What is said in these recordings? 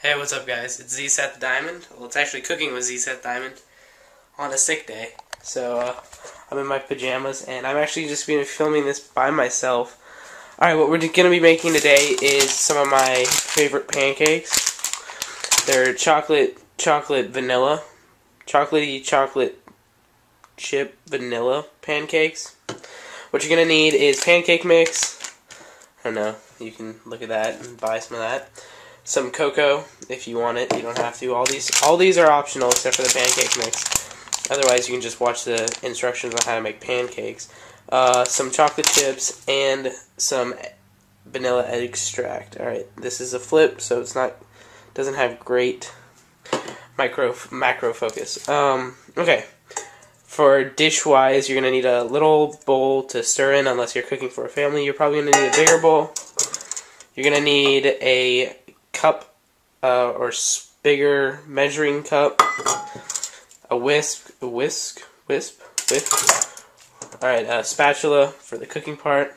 Hey, what's up, guys? It's zSethDiamond. Well, it's actually cooking with zSethDiamond on a sick day. So, I'm in my pajamas, and I'm actually just been filming this by myself. Alright, what we're going to be making today is some of my favorite pancakes. They're chocolate vanilla, chocolatey chocolate chip vanilla pancakes. What you're going to need is pancake mix. I don't know, you can look at that and buy some of that. Some cocoa, if you want it. You don't have to. All these are optional except for the pancake mix. Otherwise, you can just watch the instructions on how to make pancakes. Some chocolate chips and some vanilla extract. All right, this is a flip, so doesn't have great macro focus. Okay. For dish-wise, you're gonna need a little bowl to stir in. Unless you're cooking for a family, you're probably gonna need a bigger bowl. You're gonna need a cup or bigger measuring cup, a whisk. Alright, a spatula for the cooking part,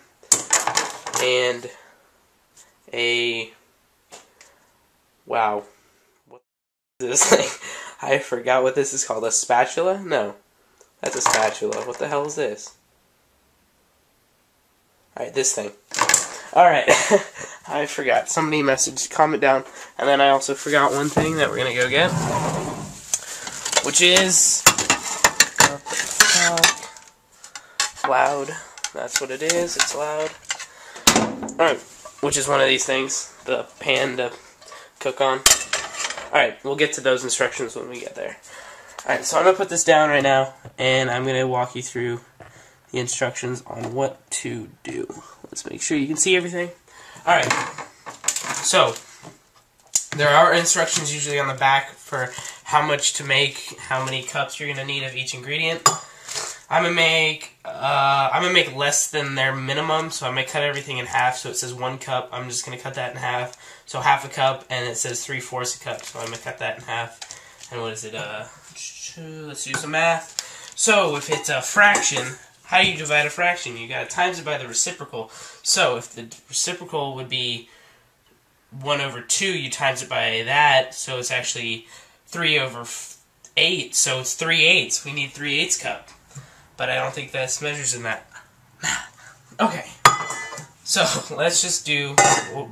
and wow, what is this thing? I forgot what this is called. A spatula? No, that's a spatula. What the hell is this? Alright, this thing. Alright, I forgot. Somebody messaged, comment down. And then I also forgot one thing that we're going to go get. Which is... what the fuck? Loud. That's what it is. It's loud. Alright, which is one of these things. The pan to cook on. Alright, we'll get to those instructions when we get there. Alright, so I'm going to put this down right now. And I'm going to walk you through the instructions on what to do. Let's make sure you can see everything. Alright, so there are instructions usually on the back for how much to make, how many cups you're gonna need of each ingredient. I'm gonna make less than their minimum, so I'm gonna cut everything in half. So it says 1 cup. I'm just gonna cut that in half. So half a cup, and it says 3/4 a cup. So I'm gonna cut that in half. And what is it? Let's do some math. So if it's a fraction. How do you divide a fraction? You gotta times it by the reciprocal. So if the reciprocal would be 1/2, you times it by that, so it's actually 3/8, so it's 3/8. We need 3/8 cup. But I don't think this measures in that. Okay. So let's just do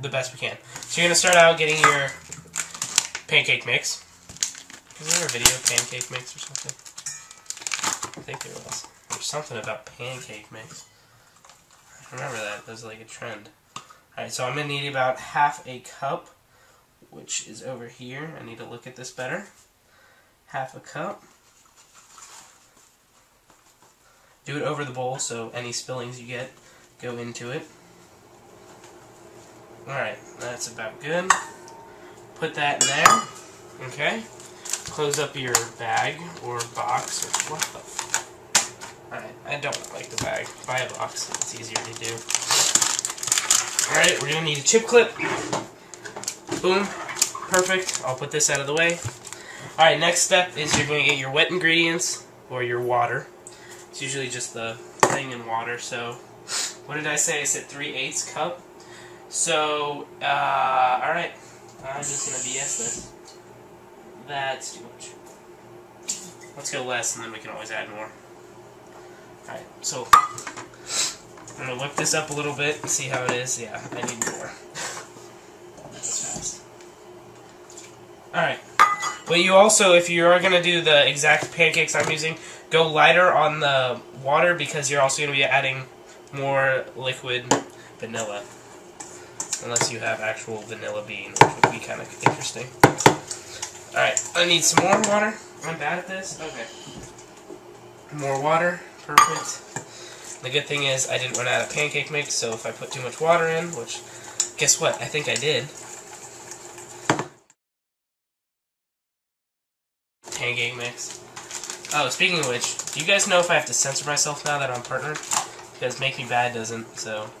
the best we can. So you're gonna start out getting your pancake mix. Is there a video of pancake mix or something? I think there was. There's something about pancake mix. I remember that. That was like a trend. Alright, so I'm going to need about half a cup, which is over here. I need to look at this better. Half a cup. Do it over the bowl so any spillings you get go into it. Alright, that's about good. Put that in there. Okay. Close up your bag or box or what the fuck. Alright, I don't like the bag. Buy a box, it's easier to do. Alright, we're going to need a chip clip. Boom. Perfect. I'll put this out of the way. Alright, next step is you're going to get your wet ingredients, or your water. It's usually just the thing in water, so... What did I say? I said 3/8 cup. So, alright. I'm just going to BS this. That's too much. Let's go less, and then we can always add more. Alright, so I'm going to look this up a little bit and see how it is. Yeah, I need more. That's fast. Alright. But you also, if you are going to do the exact pancakes I'm using, go lighter on the water because you're also going to be adding more liquid vanilla. Unless you have actual vanilla bean, which would be kind of interesting. Alright, I need some more water. I'm bad at this. Okay. More water. Perfect. The good thing is I didn't run out of pancake mix, so if I put too much water in, which, guess what? I think I did. Pancake mix. Oh, speaking of which, do you guys know if I have to censor myself now that I'm partnered? Because Make Me Bad doesn't, so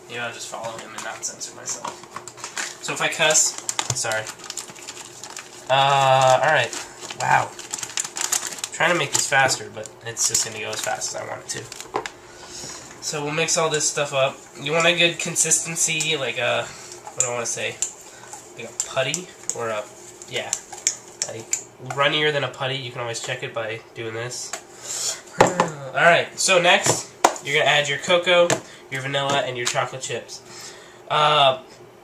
maybe I'll just follow him and not censor myself. So if I cuss, sorry. Alright. Wow. Trying to make this faster, but it's just going to go as fast as I want it to. So we'll mix all this stuff up. You want a good consistency, like a, what do I want to say, like a putty. or yeah, like runnier than a putty. You can always check it by doing this. Alright, so next, you're going to add your cocoa, your vanilla, and your chocolate chips.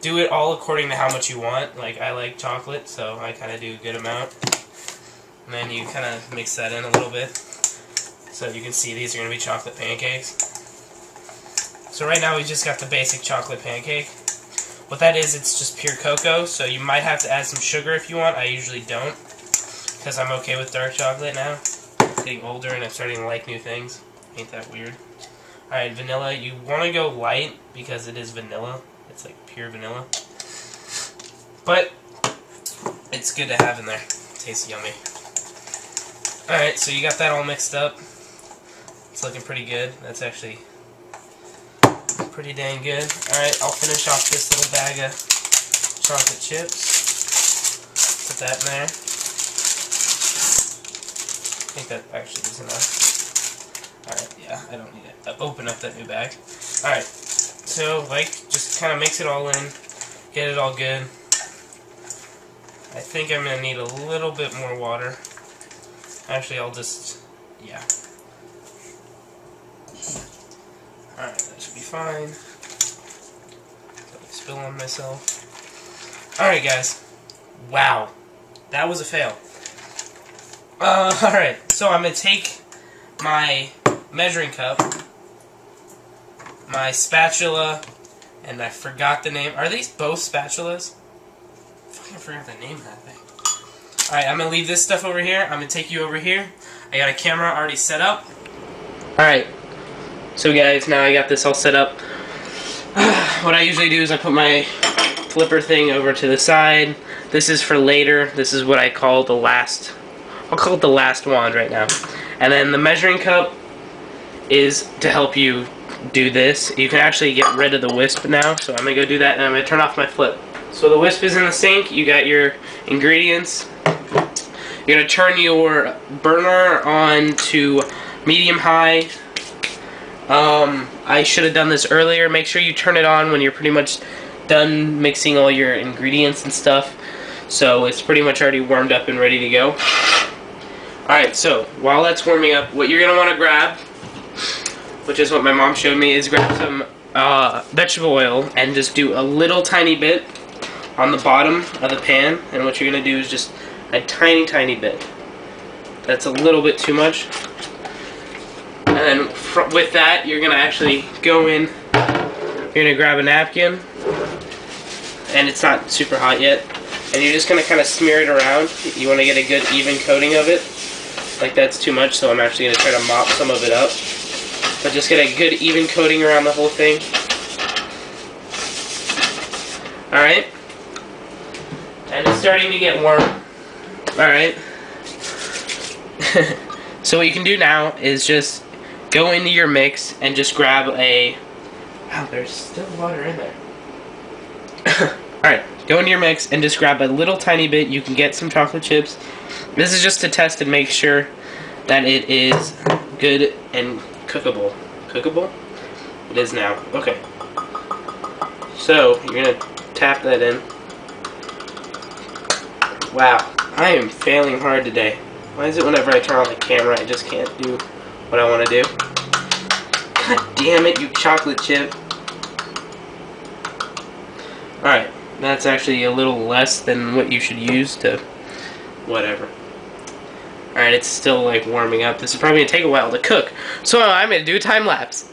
Do it all according to how much you want. Like, I like chocolate, so I kind of do a good amount. And then you kind of mix that in a little bit. So you can see these are going to be chocolate pancakes. So right now we just got the basic chocolate pancake. What that is, it's just pure cocoa, so you might have to add some sugar if you want. I usually don't, because I'm okay with dark chocolate now. Getting older and I'm starting to like new things. Ain't that weird? Alright, vanilla. You want to go light because it is vanilla. It's like pure vanilla. But it's good to have in there. It tastes yummy. Alright, so you got that all mixed up. It's looking pretty good. That's actually pretty dang good. Alright, I'll finish off this little bag of chocolate chips. Put that in there. I think that actually is enough. Alright, yeah, I don't need it. Open up that new bag. Alright, so, like, just kind of mix it all in. Get it all good. I think I'm going to need a little bit more water. Actually, I'll just, yeah. Alright, that should be fine. Don't spill on myself. Alright, guys. Wow. That was a fail. Alright, so I'm going to take my measuring cup, my spatula, and I forgot the name. Are these both spatulas? I fucking forgot the name of that thing. Alright, I'm going to leave this stuff over here. I'm going to take you over here. I got a camera already set up. Alright, so guys, now I got this all set up. What I usually do is I put my flipper thing over to the side. This is for later. This is what I call the last... I'll call it the last wand right now. And then the measuring cup is to help you do this. You can actually get rid of the wisp now, so I'm going to go do that, and I'm going to turn off my flip. So the wisp is in the sink. You got your ingredients. You're going to turn your burner on to medium-high. I should have done this earlier. Make sure you turn it on when you're pretty much done mixing all your ingredients and stuff. So it's pretty much already warmed up and ready to go. Alright, so while that's warming up, what you're going to want to grab, which is what my mom showed me, is grab some vegetable oil and just do a little tiny bit on the bottom of the pan. And what you're going to do is just a tiny, tiny bit. That's a little bit too much. And then with that, you're going to actually go in, you're going to grab a napkin, and it's not super hot yet, and you're just going to kind of smear it around. You want to get a good even coating of it. Like that's too much, so I'm actually going to try to mop some of it up. But just get a good even coating around the whole thing. Alright. And it's starting to get warm. Alright. So what you can do now is just go into your mix and just grab a... Wow, there's still water in there. Alright, go into your mix and just grab a little tiny bit. You can get some chocolate chips. This is just to test and make sure that it is good and cookable. Cookable? It is now. Okay. So, you're going to tap that in. Wow, I am failing hard today. Why is it whenever I turn on the camera I just can't do what I want to do? God damn it, you chocolate chip. Alright, that's actually a little less than what you should use to... whatever. Alright, it's still like warming up. This is probably going to take a while to cook. So I'm going to do a time lapse.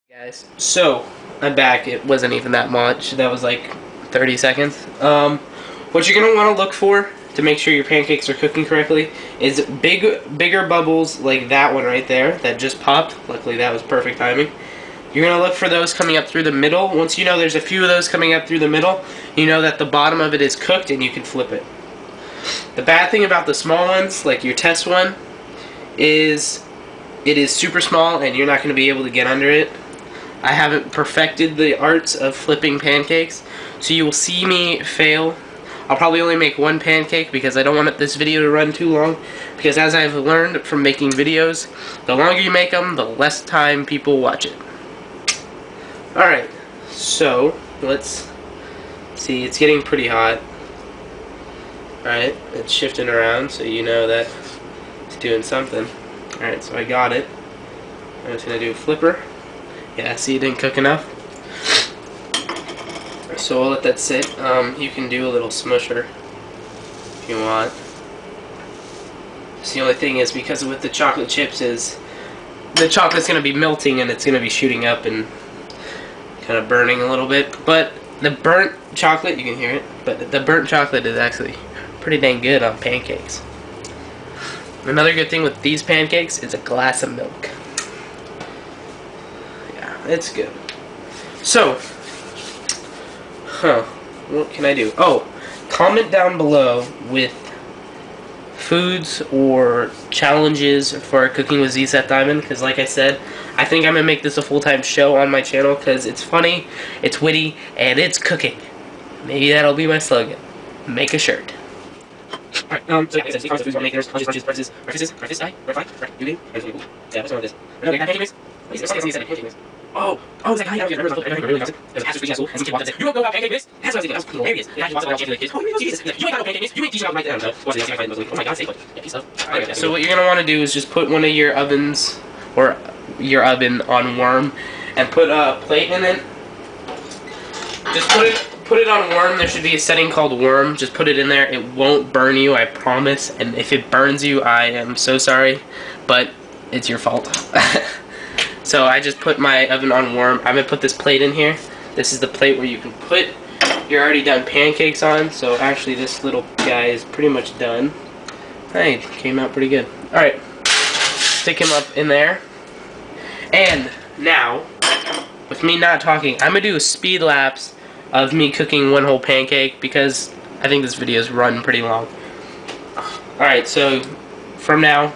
Guys, so I'm back. It wasn't even that much. That was like 30 seconds. What you're going to want to look for to make sure your pancakes are cooking correctly is bigger bubbles like that one right there that just popped. Luckily that was perfect timing. You're going to look for those coming up through the middle. Once you know there's a few of those coming up through the middle, you know that the bottom of it is cooked and you can flip it. The bad thing about the small ones, like your test one, is it is super small and you're not going to be able to get under it. I haven't perfected the arts of flipping pancakes, so you will see me fail I'll probably only make one pancake because I don't want this video to run too long. Because as I've learned from making videos, the longer you make them, the less time people watch it. Alright, so let's see, it's getting pretty hot. Alright, it's shifting around so you know that it's doing something. Alright, so I got it. I'm just going to do a flipper. Yeah, see, it didn't cook enough. So I'll let that sit. You can do a little smusher if you want. So the only thing is, because with the chocolate chips, is the chocolate's going to be melting and it's going to be shooting up and kind of burning a little bit. But the burnt chocolate, you can hear it, but the burnt chocolate is actually pretty dang good on pancakes. Another good thing with these pancakes is a glass of milk. Yeah, it's good. So, what can I do? Oh, comment down below with foods or challenges for cooking with zSethDiamond, because like I said, I think I'm going to make this a full-time show on my channel because it's funny, it's witty, and it's cooking. Maybe that'll be my slogan. Make a shirt. Alright, so yeah, it says foods are makers, lunches, breakfasts, Oh, is that guy? You won't go about pancake mix? That's what I was thinking. That was hilarious. And actually, watch the kids. Oh, Jesus. You ain't got no pancake mix. You ain't teaching about right there. Watch this. Oh my God, say it. So what you're gonna want to do is just put one of your ovens or your oven on warm, and put a plate in it. Just put it on warm. There should be a setting called warm. Just put it in there. It won't burn you, I promise. And if it burns you, I am so sorry, but it's your fault. So I just put my oven on warm. I'm going to put this plate in here. This is the plate where you can put your already done pancakes on. So actually this little guy is pretty much done. Hey, came out pretty good. Alright, stick him up in there. And now, with me not talking, I'm going to do a speed lapse of me cooking one whole pancake because I think this video is run pretty long. Alright, so from now,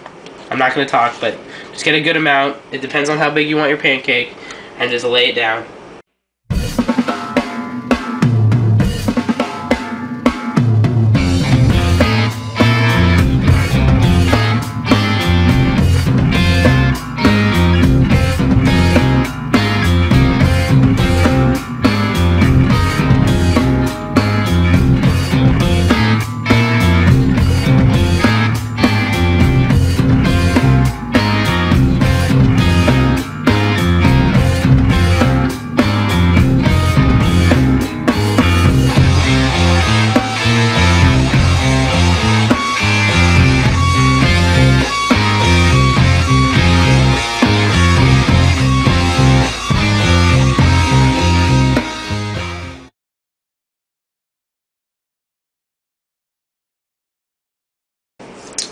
I'm not going to talk, but just get a good amount. It depends on how big you want your pancake, and just lay it down.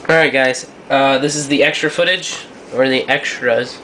Alright guys, this is the extra footage, or the extras,